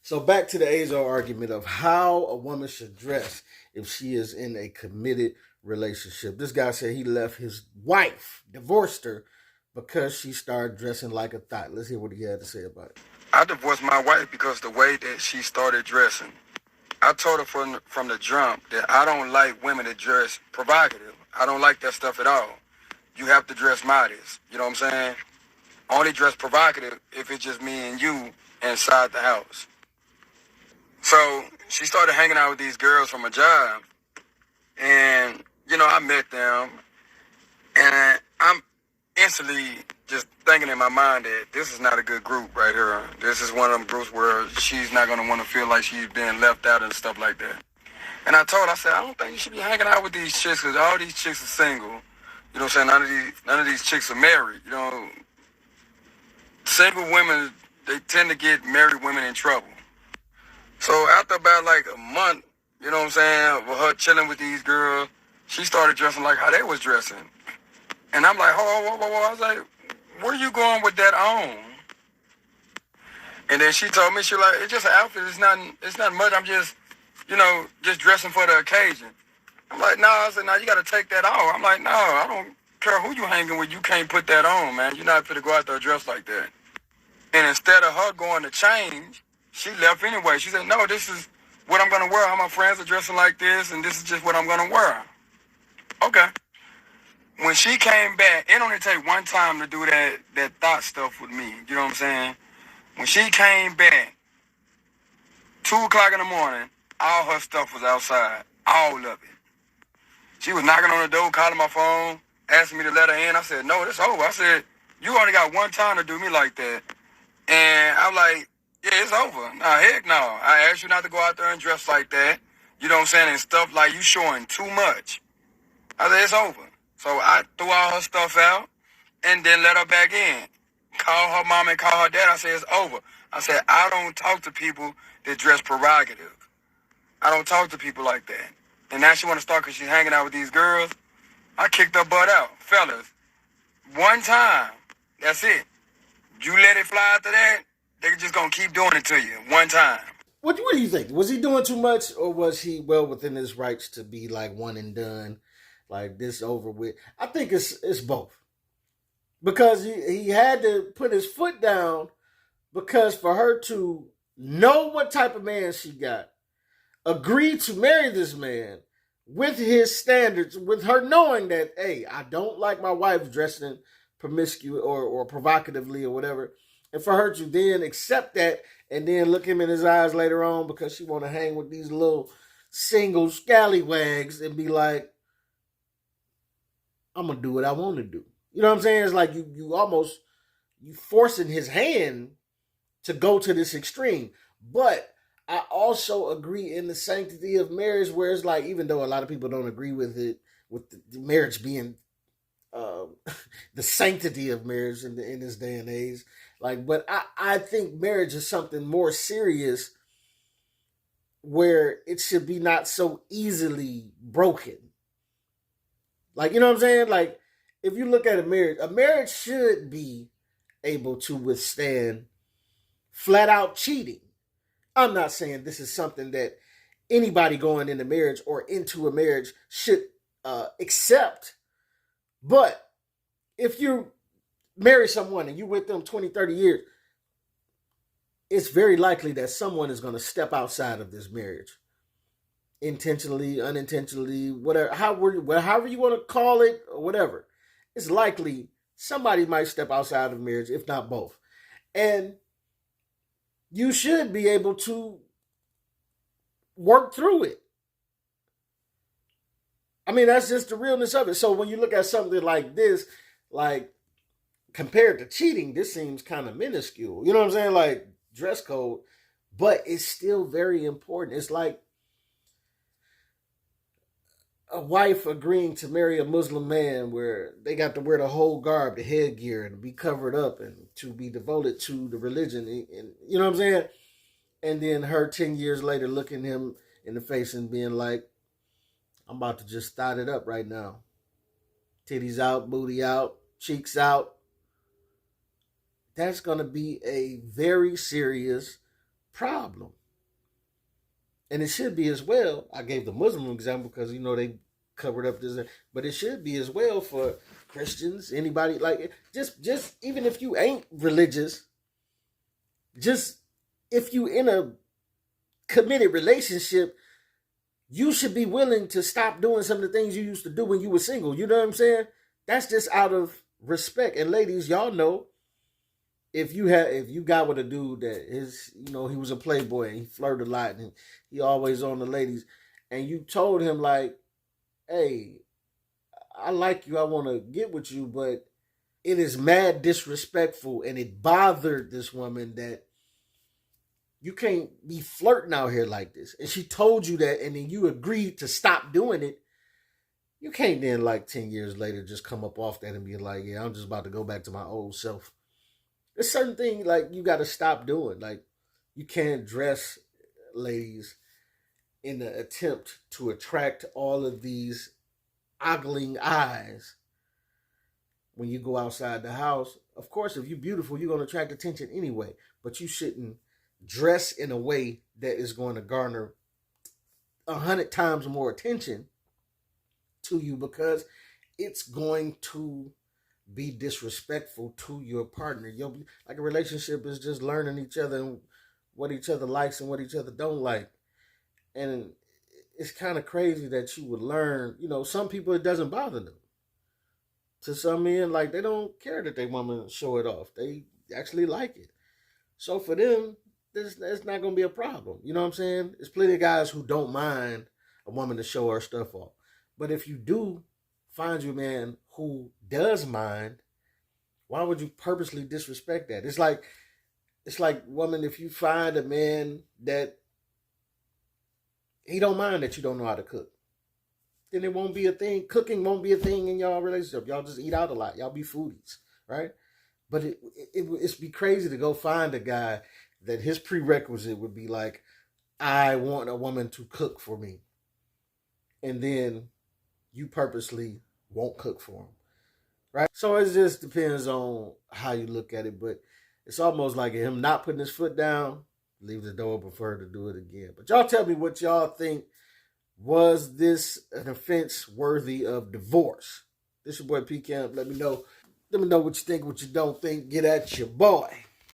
So back to the age-old argument of how a woman should dress if she is in a committed relationship. This guy said he left his wife, divorced her, because she started dressing like a thought. Let's hear what he had to say about it. I divorced my wife because the way that she started dressing. I told her from the jump that I don't like women that dress provocative. I don't like that stuff at all. You have to dress modest. You know what I'm saying? Only dress provocative if it's just me and you inside the house. So she started hanging out with these girls from a job. And, I met them. And I'm instantly just thinking in my mind that this is not a good group right here. This is one of them groups where she's not going to want to feel like she's being left out and stuff like that. And I said, I don't think you should be hanging out with these chicks because all these chicks are single. You know what I'm saying? None of these chicks are married. Single women, they tend to get married women in trouble. So after about like a month, you know what I'm saying, of her chilling with these girls, she started dressing like how they was dressing. And I'm like, whoa. I was like, where you going with that on? And then she told me, she like, it's just an outfit. It's not much. I'm just, just dressing for the occasion. I'm like, no. I said, no, you got to take that off. I'm like, no, I don't care who you hanging with. You can't put that on, man. You're not fit to go out there dressed like that. And instead of her going to change, she left anyway. She said, no, this is what I'm going to wear. All my friends are dressing like this, and this is just what I'm going to wear. Okay. When she came back, it only take one time to do that thought stuff with me. You know what I'm saying? When she came back, 2 o'clock in the morning, all her stuff was outside. All of it. She was knocking on the door, calling my phone, asking me to let her in. I said, no, it's over. I said, you only got one time to do me like that. And I'm like, yeah, it's over. Nah, heck no. I asked you not to go out there and dress like that. You know what I'm saying? And stuff like you showing too much. I said, it's over. So I threw all her stuff out and then let her back in. Call her mom and call her dad. I said, it's over. I said, I don't talk to people that dress provocative. I don't talk to people like that. And now she want to start because she's hanging out with these girls. I kicked her butt out. Fellas, one time, that's it. You let it fly after that, they're just going to keep doing it to you. One time. What do you think? Was he doing too much, or was he well within his rights to be like one and done, like this over with? I think it's both, because he had to put his foot down, because for her to know what type of man she got, agree to marry this man with his standards, with her knowing that, hey, I don't like my wife dressing promiscuous or provocatively or whatever, and for her to then accept that and then look him in his eyes later on because she want to hang with these little single scallywags and be like, I'm gonna do what I want to do. You know what I'm saying? It's like you almost you forcing his hand to go to this extreme. But I also agree in the sanctity of marriage, where it's like, even though a lot of people don't agree with it, with the marriage being uh, the sanctity of marriage in this day and age, like, but I think marriage is something more serious, where it should be not so easily broken. Like, you know what I'm saying? Like, if you look at a marriage should be able to withstand flat out cheating. I'm not saying this is something that anybody going into marriage or into a marriage should accept. But if you marry someone and you with them 20, 30 years, it's very likely that someone is going to step outside of this marriage. Intentionally, unintentionally, whatever, however you want to call it, or whatever. It's likely somebody might step outside of marriage, if not both. And you should be able to work through it. I mean, that's just the realness of it. So when you look at something like this, like compared to cheating, this seems kind of minuscule. You know what I'm saying? Like dress code, but it's still very important. It's like a wife agreeing to marry a Muslim man, where they got to wear the whole garb, the headgear, and be covered up and to be devoted to the religion. And you know what I'm saying? And then her 10 years later looking him in the face and being like, I'm about to just start it up right now. Titties out, booty out, cheeks out. That's going to be a very serious problem. And it should be as well. I gave the Muslim example because they covered up this, but it should be as well for Christians, anybody, like just even if you ain't religious, just if you in a committed relationship, you should be willing to stop doing some of the things you used to do when you were single. You know what I'm saying? That's just out of respect. And ladies, y'all know, if you got with a dude that he was a playboy and he flirted a lot and he always on the ladies, and you told him like, hey, I like you, I want to get with you, but it is mad disrespectful and it bothered this woman that you can't be flirting out here like this. And she told you that, and then you agreed to stop doing it. You can't then, like 10 years later, just come up off that and be like, yeah, I'm just about to go back to my old self. There's certain things like you got to stop doing. Like, you can't dress, ladies, in the attempt to attract all of these ogling eyes when you go outside the house. Of course, if you're beautiful, you're going to attract attention anyway, but you shouldn't dress in a way that is going to garner 100 times more attention to you, because it's going to be disrespectful to your partner. Like a relationship is just learning each other and what each other likes and what each other don't like. And it's kind of crazy that you would learn, some people, it doesn't bother them. To some men, like, they don't care that they woman show it off. They actually like it. So for them, that's not going to be a problem. You know what I'm saying? There's plenty of guys who don't mind a woman to show her stuff off. But if you do find you a man who does mind, why would you purposely disrespect that? It's like, woman, if you find a man that he don't mind that you don't know how to cook, then it won't be a thing. Cooking won't be a thing in y'all relationship. Y'all just eat out a lot. Y'all be foodies, right? But it's be crazy to go find a guy that his prerequisite would be like, I want a woman to cook for me. And then you purposely won't cook for him, right? So it just depends on how you look at it. But it's almost like him not putting his foot down, leave the door open for her to do it again. But y'all tell me what y'all think. Was this an offense worthy of divorce? This your boy P Camp. Let me know what you think, what you don't think. Get at your boy.